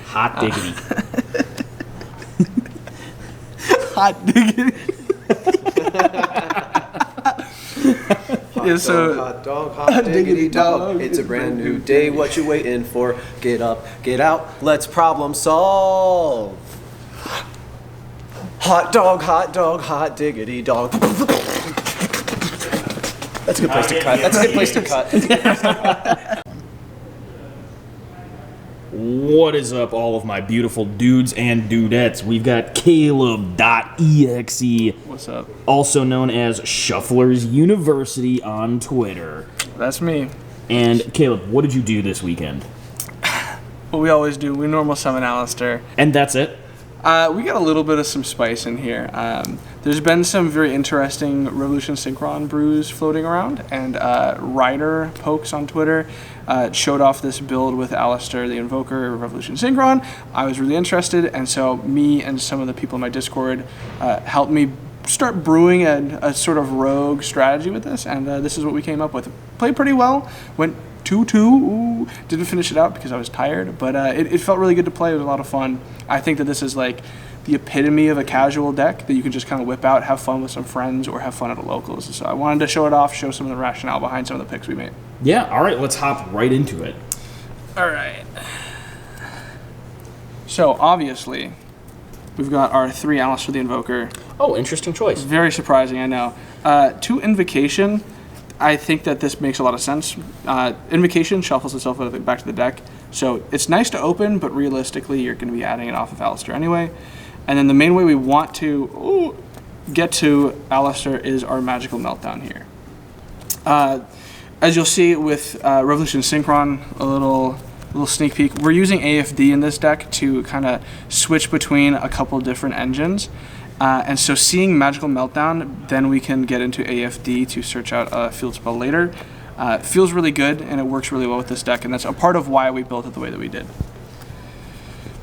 Hot diggity. Hot diggity. Hot dog, hot diggity dog. It's a brand new day. What you waiting for? Get up, get out. Let's problem solve. Hot dog, hot diggity dog. That's a good place to cut. That's a good place to cut. What is up, all of my beautiful dudes and dudettes? We've got Caleb.exe. What's up? Also known as Shufflers University on Twitter. That's me. And Caleb, what did you do this weekend? What we always do, we normal summon ALESITER. And that's it? We got a little bit of some spice in here. There's been some very interesting Revolution Synchron brews floating around, and Ryder Pokes on Twitter showed off this build with ALESITER, the Invoker, Revolution Synchron. I was really interested, and so me and some of the people in my Discord helped me start brewing a sort of rogue strategy with this, and this is what we came up with. Played pretty well, went 2-2, didn't finish it out because I was tired, but it felt really good to play. It was a lot of fun. I think that this is like the epitome of a casual deck that you can just kind of whip out, have fun with some friends, or have fun at a locals. So I wanted to show it off, show some of the rationale behind some of the picks we made. Yeah, all right, let's hop right into it. All right. So obviously, we've got our 3 ALESITER the Invoker. Oh, interesting choice. Very surprising, I know. 2 Invocation. I think that this makes a lot of sense. Invocation shuffles itself back to the deck, so it's nice to open, but realistically, you're going to be adding it off of ALESITER anyway. And then the main way we want to get to ALESITER is our Magical Meltdown here. As you'll see with Revolution Synchron, a little sneak peek, we're using AFD in this deck to kind of switch between a couple different engines. And so seeing Magical Meltdown, then we can get into AFD to search out a field spell later. Feels really good, and it works really well with this deck, and that's a part of why we built it the way that we did.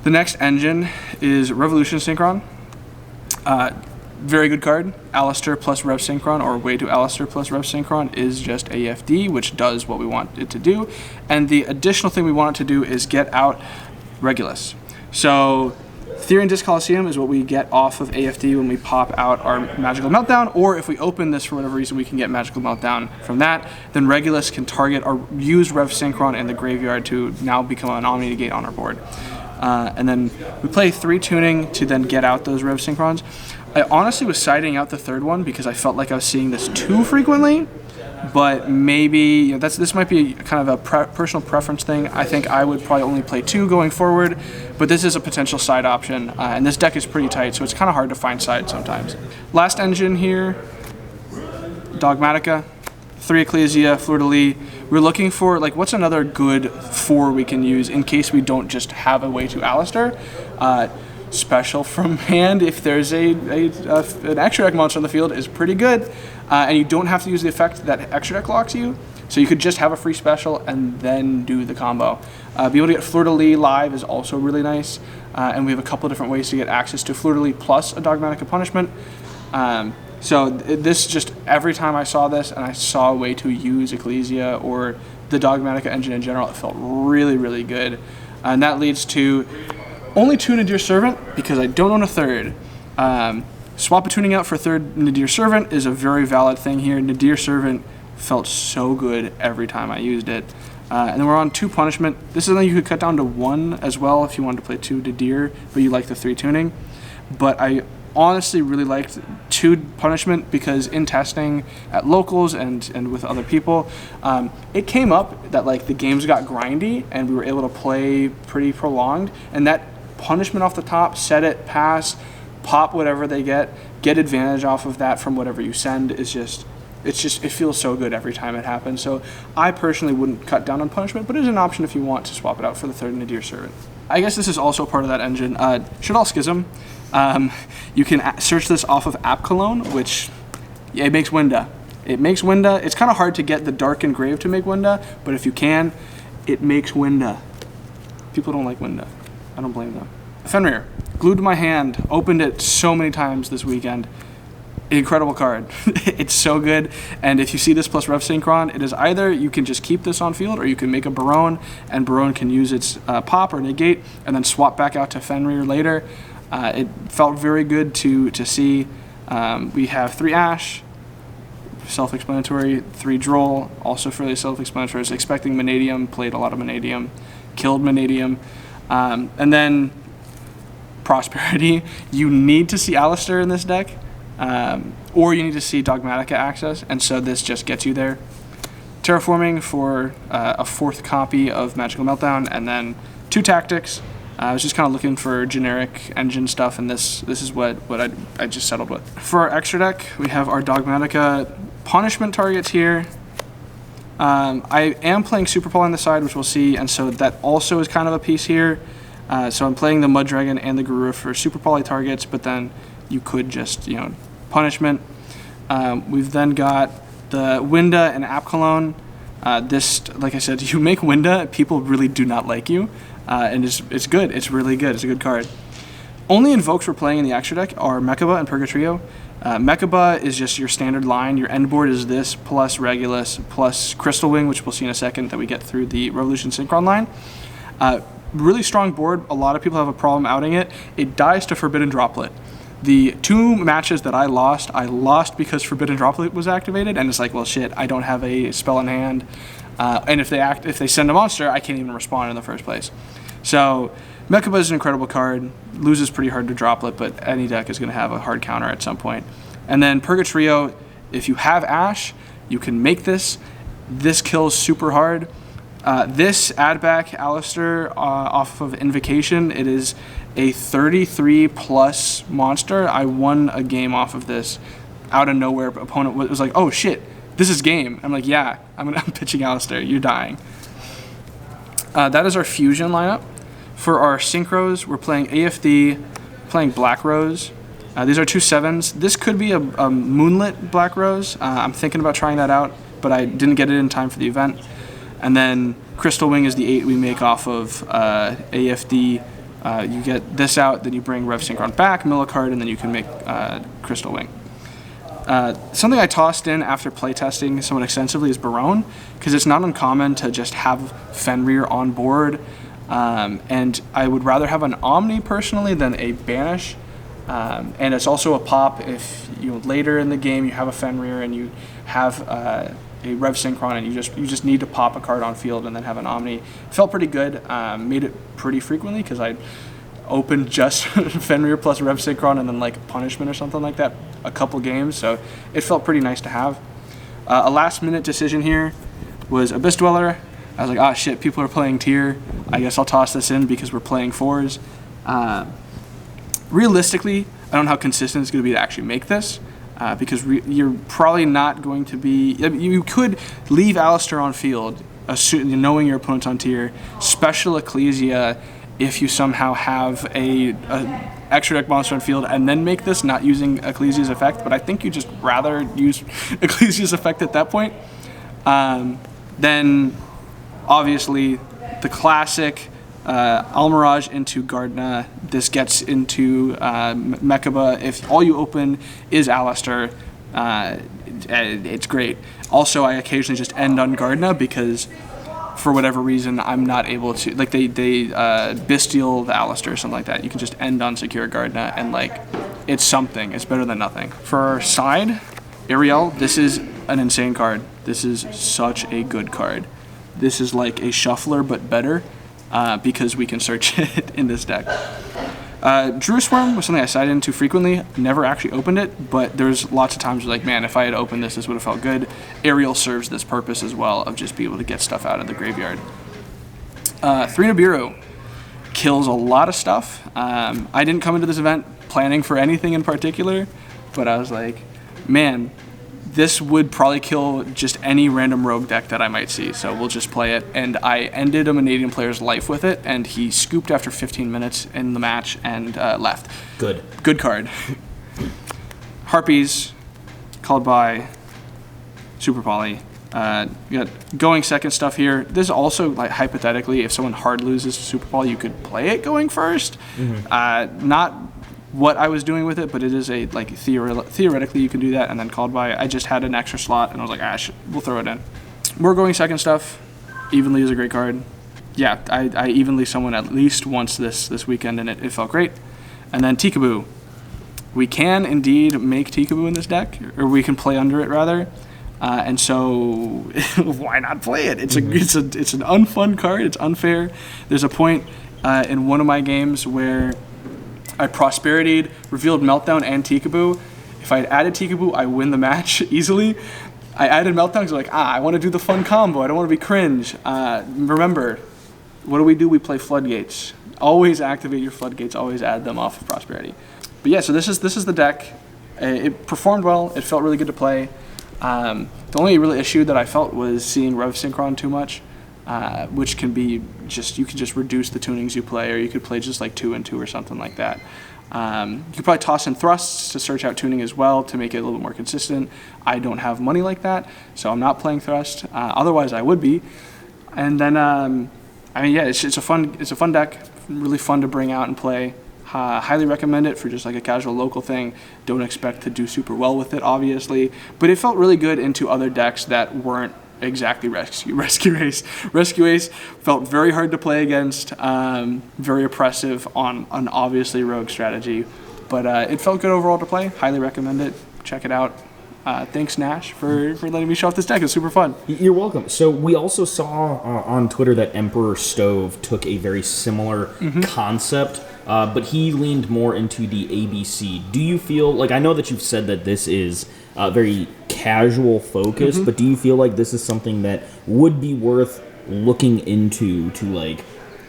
The next engine is Revolution Synchron. Very good card. ALESITER plus Rev Synchron, or way to ALESITER plus Rev Synchron, is just AFD, which does what we want it to do. And the additional thing we want it to do is get out Regulus. So Therian Disc Coliseum is what we get off of AFD when we pop out our Magical Meltdown, or if we open this for whatever reason, we can get Magical Meltdown from that. Then Regulus can target or use Rev Synchron in the graveyard to now become an Omni Negate on our board. And then we play 3 tuning to then get out those Rev Synchrons. I honestly was siding out the third one because I felt like I was seeing this too frequently, but maybe this might be kind of a personal preference thing. I think I would probably only play 2 going forward, but this is a potential side option, and this deck is pretty tight, so it's kind of hard to find sides sometimes. Last engine here, Dogmatica, 3 Ecclesia, Fleur-de-Lis. We're looking for, like, what's another good 4 we can use in case we don't just have a way to ALESITER. Special from hand, if there's an extra deck monster on the field, is pretty good. And you don't have to use the effect that extra deck locks you. So you could just have a free special and then do the combo. Be able to get Fleur-de-Lis live is also really nice. And we have a couple different ways to get access to Fleur-de-Lis plus a Dogmatica punishment. So this just, every time I saw this and I saw a way to use Ecclesia or the Dogmatica engine in general, it felt really, really good. And that leads to only 2 Nadir Servant, because I don't own a third. Swap a tuning out for a third Nadir Servant is a very valid thing here. Nadir Servant felt so good every time I used it. And then we're on 2 Punishment. This is something you could cut down to 1 as well if you wanted to play 2 Nadir, but you like the 3 tuning. But I honestly really liked 2 Punishment because in testing at locals and with other people, it came up that like the games got grindy and we were able to play pretty prolonged, and that punishment off the top, set it, pass, pop whatever they get advantage off of that from whatever you send is just, it feels so good every time it happens. So I personally wouldn't cut down on punishment, but it is an option if you want to swap it out for the third Nadir Servant. I guess this is also part of that engine. Shaddoll Schism. You can search this off of App Cologne, which it makes Winda. It makes Winda. It's kind of hard to get the Dark Engrave to make Winda, but if you can, it makes Winda. People don't like Winda. I don't blame them. Fenrir, glued to my hand, opened it so many times this weekend. Incredible card. It's so good. And if you see this plus Rev Synchron, it is either you can just keep this on field, or you can make a Barone, and Barone can use its pop or negate, and then swap back out to Fenrir later. It felt very good to see. We have 3 Ash, self-explanatory, 3 Droll, also fairly self-explanatory. I was expecting Manadium, played a lot of Manadium, killed Manadium. And then Prosperity. You need to see ALESITER in this deck. Or you need to see Dogmatica access, and so this just gets you there. Terraforming for a 4th copy of Magical Meltdown, and then 2 Tactics. I was just kind of looking for generic engine stuff, and this is what I just settled with. For our extra deck, we have our Dogmatica punishment targets here. I am playing Super Paul on the side, which we'll see, and so that also is kind of a piece here. So I'm playing the Mud Dragon and the Garura for Super Poly targets, but then you could just, punishment. We've then got the Winda and App Cologne. This, like I said, you make Winda, people really do not like you, and it's good. It's really good. It's a good card. Only invokes we're playing in the extra deck are Mechaba and Purgatrio. Mechaba is just your standard line. Your end board is this plus Regulus plus Crystal Wing, which we'll see in a second that we get through the Revolution Synchron line. Really strong board. A lot of people have a problem outing it. It dies to Forbidden Droplet. The 2 matches that I lost because Forbidden Droplet was activated, and it's like, well, shit, I don't have a spell in hand, and if they send a monster, I can't even respond in the first place. So Mechaba is an incredible card. Loses pretty hard to Droplet, but any deck is going to have a hard counter at some point. And then Purgatrio, if you have Ash, you can make this. This kills super hard. This add back ALESITER off of Invocation. It is a 33 plus monster. I won a game off of this out of nowhere. Opponent was like, oh shit, this is game. I'm like, yeah, I'm pitching ALESITER. You're dying. That is our fusion lineup. For our synchros, we're playing AFD, playing Black Rose. These are 2 7s. This could be a Moonlit Black Rose. I'm thinking about trying that out, but I didn't get it in time for the event. And then Crystal Wing is the 8 we make off of AFD. You get this out, then you bring Rev Synchron back, mill a card, and then you can make Crystal Wing. Something I tossed in after playtesting somewhat extensively is Barone, because it's not uncommon to just have Fenrir on board, and I would rather have an Omni personally than a Banish. And it's also a pop if later in the game you have a Fenrir and you have a Rev Synchron and you just need to pop a card on field and then have an Omni. Felt pretty good. Made it pretty frequently because I opened just Fenrir plus Rev Synchron and then like Punishment or something like that a couple games, so it felt pretty nice to have. A last minute decision here was Abyss Dweller. I was like, ah shit, people are playing tier. I guess I'll toss this in because we're playing 4s. Realistically, I don't know how consistent it's going to be to actually make this, because you're probably not going to be... You could leave ALESITER on field, knowing your opponent's on tier, special Ecclesia if you somehow have a extra deck monster on field, and then make this not using Ecclesia's effect, but I think you just rather use Ecclesia's effect at that point. Then, obviously, the classic... Almirage into Gardna. This gets into Mechaba. If all you open is ALESITER, it's great. Also, I occasionally just end on Gardna because for whatever reason I'm not able to, like they Bestial the ALESITER or something like that. You can just end on Secure Gardna and like it's something. It's better than nothing. For our side, Ariel, this is an insane card. This is such a good card. This is like a shuffler but better. Because we can search it in this deck. Druid Worm was something I sided into frequently. Never actually opened it, but there's lots of times where like, man, if I had opened this would have felt good. Ariel serves this purpose as well of just being able to get stuff out of the graveyard. 3 Nibiru kills a lot of stuff. I didn't come into this event planning for anything in particular, but I was like, man, this would probably kill just any random rogue deck that I might see, so we'll just play it. And I ended a Manadian player's life with it, and he scooped after 15 minutes in the match and left. Good card. Harpies, called by Super Poly. You got going second stuff here. This is also, like, hypothetically, if someone hard loses Super Poly, you could play it going first. Mm-hmm. Not what I was doing with it, but it is a like theoretically you can do that and then called by. I just had an extra slot and I was like, we'll throw it in. We're going second stuff. Evenly is a great card. Yeah, I evenly someone at least once this weekend and it felt great. And then Tikaboo. We can indeed make Tikaboo in this deck, or we can play under it rather. And so why not play it? It's an unfun card. It's unfair. There's a point in one of my games where I Prosperitied, revealed Meltdown and Tikaboo. If I had added Tikaboo, I win the match easily. I added Meltdown because like, I want to do the fun combo. I don't want to be cringe. Remember, what do? We play Floodgates. Always activate your Floodgates. Always add them off of Prosperity. But yeah, so this is the deck. It performed well. It felt really good to play. The only really issue that I felt was seeing Rev Synchron too much, which can be you can just reduce the tunings you play, or you could play just like 2 and 2 or something like that. You could probably toss in thrusts to search out tuning as well to make it a little bit more consistent. I don't have money like that, so I'm not playing thrust. Otherwise, I would be. And then, it's a fun deck, really fun to bring out and play. Highly recommend it for just like a casual local thing. Don't expect to do super well with it, obviously, but it felt really good into other decks that weren't exactly Rescue Ace. Rescue Ace felt very hard to play against, very oppressive on an obviously rogue strategy, but it felt good overall to play. Highly recommend it. Check it out. Thanks, Nash, for letting me show off this deck. It's super fun. You're welcome. So we also saw on Twitter that Emperor Stove took a very similar concept, but he leaned more into the ABC. Do you feel, like, I know that you've said that this is very casual focused, but do you feel like this is something that would be worth looking into to, like,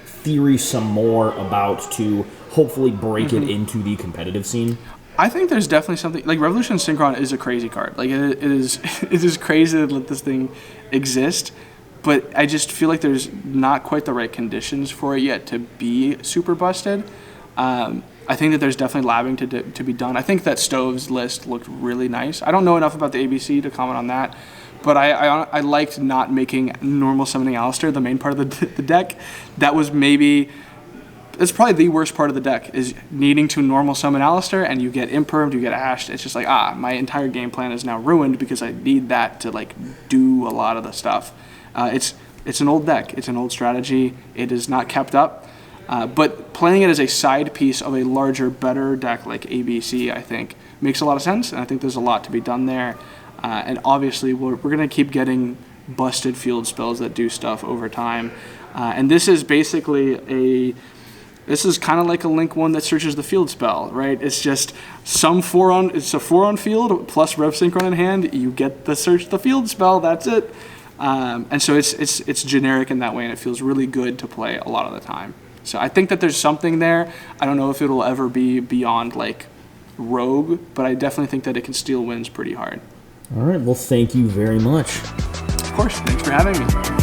theory some more about to hopefully break it into the competitive scene? I think there's definitely something, like Revolution Synchron is a crazy card. Like it is crazy to let this thing exist, but I just feel like there's not quite the right conditions for it yet to be super busted. I think that there's definitely labbing to be done. I think that Stove's list looked really nice. I don't know enough about the ABC to comment on that, but I liked not making normal summoning ALESITER the main part of the deck. That was maybe... It's probably the worst part of the deck, is needing to normal summon ALESITER and you get impermed, you get ashed. It's just like, my entire game plan is now ruined because I need that to like do a lot of the stuff. It's an old deck. It's an old strategy. It is not kept up. But playing it as a side piece of a larger, better deck like ABC, I think, makes a lot of sense. And I think there's a lot to be done there. And obviously, we're going to keep getting busted field spells that do stuff over time. And this is basically This is kind of like a Link 1 that searches the field spell, right? It's just it's a 4 on field plus Rev Synchron in hand. You get the search the field spell, that's it. And so it's generic in that way, and it feels really good to play a lot of the time. So I think that there's something there. I don't know if it'll ever be beyond like Rogue, but I definitely think that it can steal wins pretty hard. All right, well, thank you very much. Of course, thanks for having me.